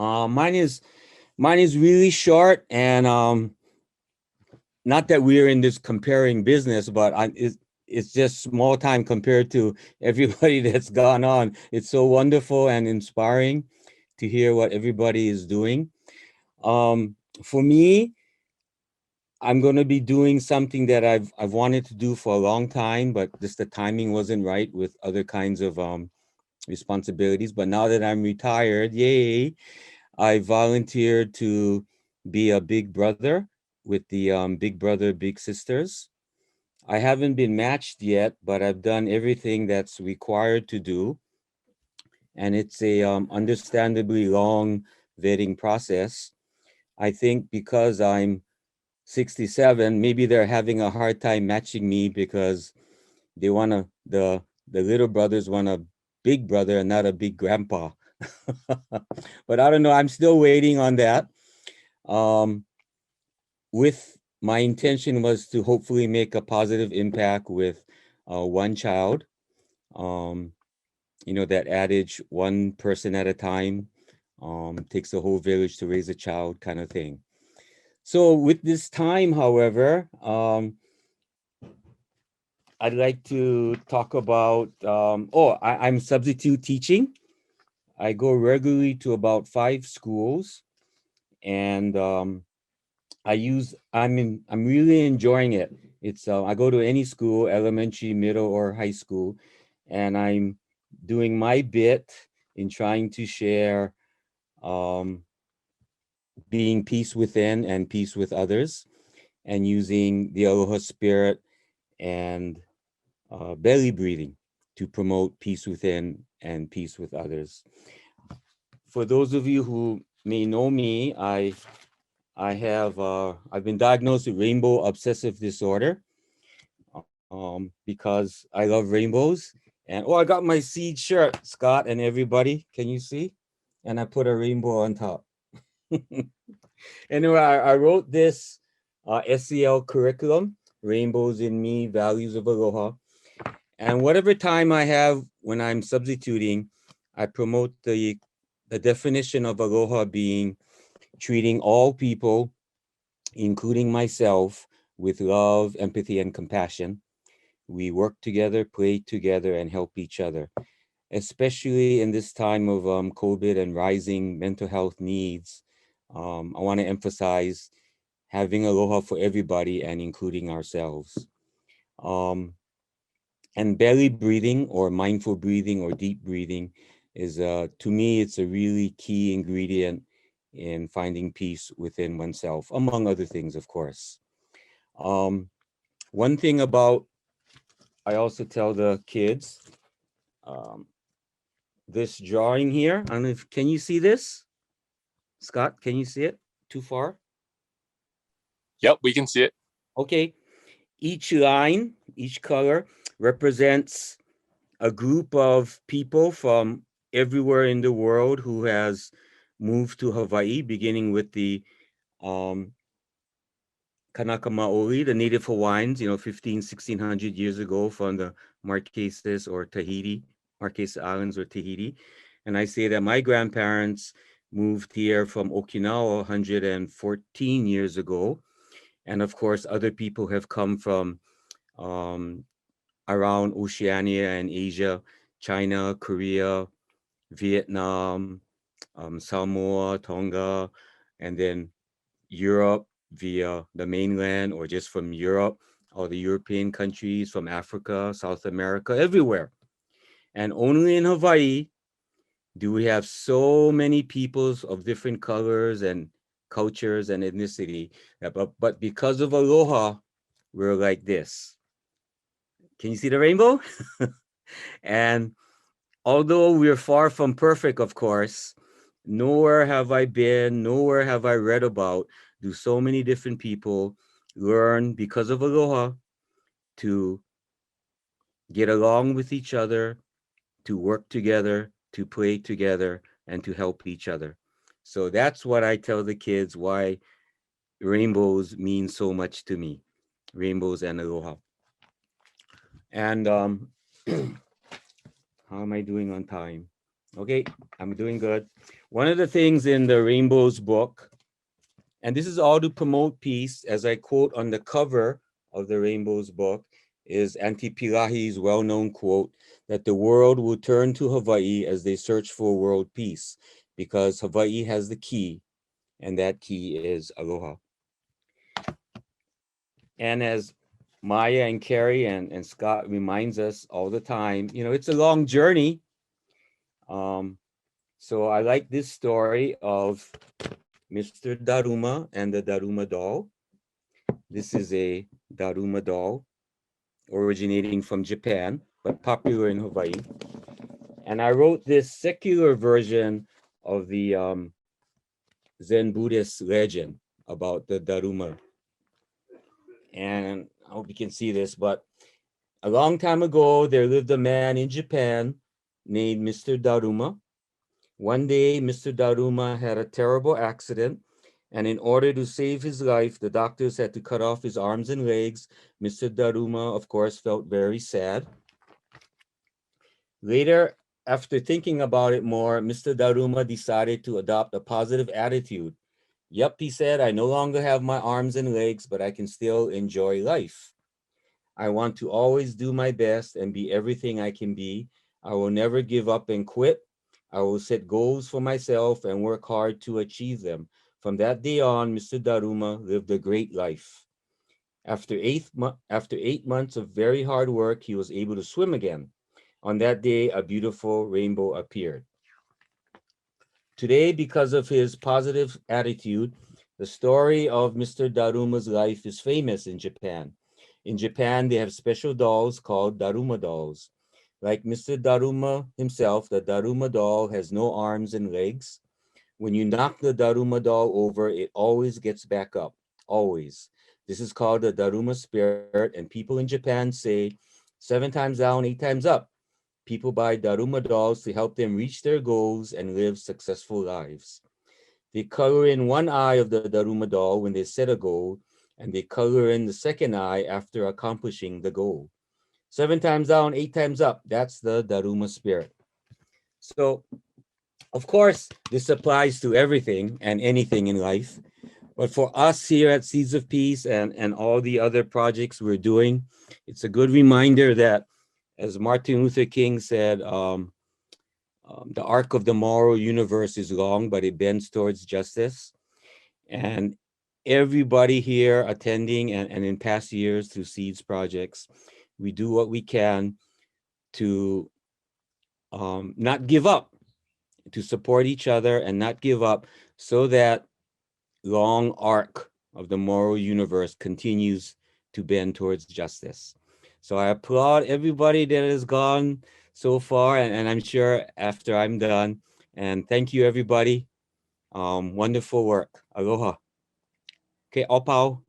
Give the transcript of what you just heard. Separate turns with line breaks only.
Mine is really short, and not that we're in this comparing business, but it's just small time compared to everybody that's gone on. It's so wonderful and inspiring to hear what everybody is doing. For me, I'm going to be doing something that I've wanted to do for a long time, but just the timing wasn't right with other kinds of responsibilities. But now that I'm retired, yay, I volunteered to be a big brother with the Big Brother Big Sisters. I haven't been matched yet, but I've done everything that's required to do, and it's a understandably long vetting process. I think because I'm 67, maybe they're having a hard time matching me because they want the little brothers want a big brother and not a big grandpa. But I don't know. I'm still waiting on that. Um, with my intention was to hopefully make a positive impact with one child. Um, that adage, one person at a time, takes a whole village to raise a child kind of thing. So with this time, however, I'd like to talk about, I'm substitute teaching. I go regularly to about 5 schools, and I'm really enjoying it. I go to any school, elementary, middle, or high school, and I'm doing my bit in trying to share um, being peace within and peace with others, and using the Aloha spirit and belly breathing to promote peace within and peace with others. For those of you who may know me, I've been diagnosed with rainbow obsessive disorder, because I love rainbows. And I got my seed shirt, Scott, and everybody. Can you see? And I put a rainbow on top. Anyway, I wrote this SEL curriculum, Rainbows in Me, Values of Aloha. And whatever time I have when I'm substituting, I promote the definition of aloha being treating all people, including myself, with love, empathy, and compassion. We work together, play together, and help each other, especially in this time of COVID and rising mental health needs. I want to emphasize having aloha for everybody and including ourselves. Um, and belly breathing or mindful breathing or deep breathing is, to me, it's a really key ingredient in finding peace within oneself, among other things, of course. Um, One thing about, I also tell the kids, um, this drawing here, I don't know if, can you see this? Scott, can you see it? Too far?
Yep, we can see it.
Okay. Each line, each color represents a group of people from everywhere in the world who has moved to Hawaii, beginning with the um, Kanaka Maoli, the native Hawaiians, 15, 1600 years ago from the Marquesas or Tahiti, Marquesa Islands or Tahiti. And I say that my grandparents moved here from Okinawa 114 years ago. And of course, other people have come from um, around Oceania and Asia, China, Korea, Vietnam, Samoa, Tonga, and then Europe via the mainland or just from Europe, or the European countries, from Africa, South America, everywhere. And only in Hawaii do we have so many peoples of different colors and cultures and ethnicity. But because of aloha, we're like this. Can you see the rainbow? And although we're far from perfect, of course, nowhere have I been, nowhere have I read about, do so many different people learn because of aloha to get along with each other, to work together, to play together, and to help each other. So that's what I tell the kids why rainbows mean so much to me. Rainbows and aloha. And how am I doing on time? Okay, I'm doing good. One of the things in the Rainbows book, and this is all to promote peace, as I quote on the cover of the Rainbows book, is Auntie Pilahi's well-known quote that the world will turn to Hawaii as they search for world peace, because Hawaii has the key, and that key is aloha. And as Maya and Carrie and Scott reminds us all the time, it's a long journey. Um, so I like this story of Mr. Daruma and the Daruma doll. This is a Daruma doll originating from Japan, but popular in Hawaii. And I wrote this secular version of the Zen Buddhist legend about the Daruma. And I hope you can see this, but a long time ago, there lived a man in Japan named Mr. Daruma. One day, Mr. Daruma had a terrible accident, and in order to save his life, the doctors had to cut off his arms and legs. Mr. Daruma, of course, felt very sad. Later, after thinking about it more, Mr. Daruma decided to adopt a positive attitude. Yep, he said, I no longer have my arms and legs, but I can still enjoy life. I want to always do my best and be everything I can be. I will never give up and quit. I will set goals for myself and work hard to achieve them. From that day on, Mr. Daruma lived a great life. After 8 months of very hard work, he was able to swim again. On that day, a beautiful rainbow appeared. Today, because of his positive attitude, the story of Mr. Daruma's life is famous in Japan. In Japan, they have special dolls called Daruma dolls. Like Mr. Daruma himself, the Daruma doll has no arms and legs. When you knock the Daruma doll over, it always gets back up. Always. This is called the Daruma spirit, and people in Japan say 7 times down, 8 times up. People buy Daruma dolls to help them reach their goals and live successful lives. They color in one eye of the Daruma doll when they set a goal, and they color in the second eye after accomplishing the goal. 7 times down, 8 times up. That's the Daruma spirit. So, of course, this applies to everything and anything in life. But for us here at Seeds of Peace and all the other projects we're doing, it's a good reminder that, as Martin Luther King said, the arc of the moral universe is long, but it bends towards justice. And everybody here attending and in past years through Seeds projects, we do what we can to not give up, to support each other and not give up so that long arc of the moral universe continues to bend towards justice. So I applaud everybody that has gone so far, and I'm sure after I'm done. And thank you, everybody. Wonderful work. Aloha. Okay, opao.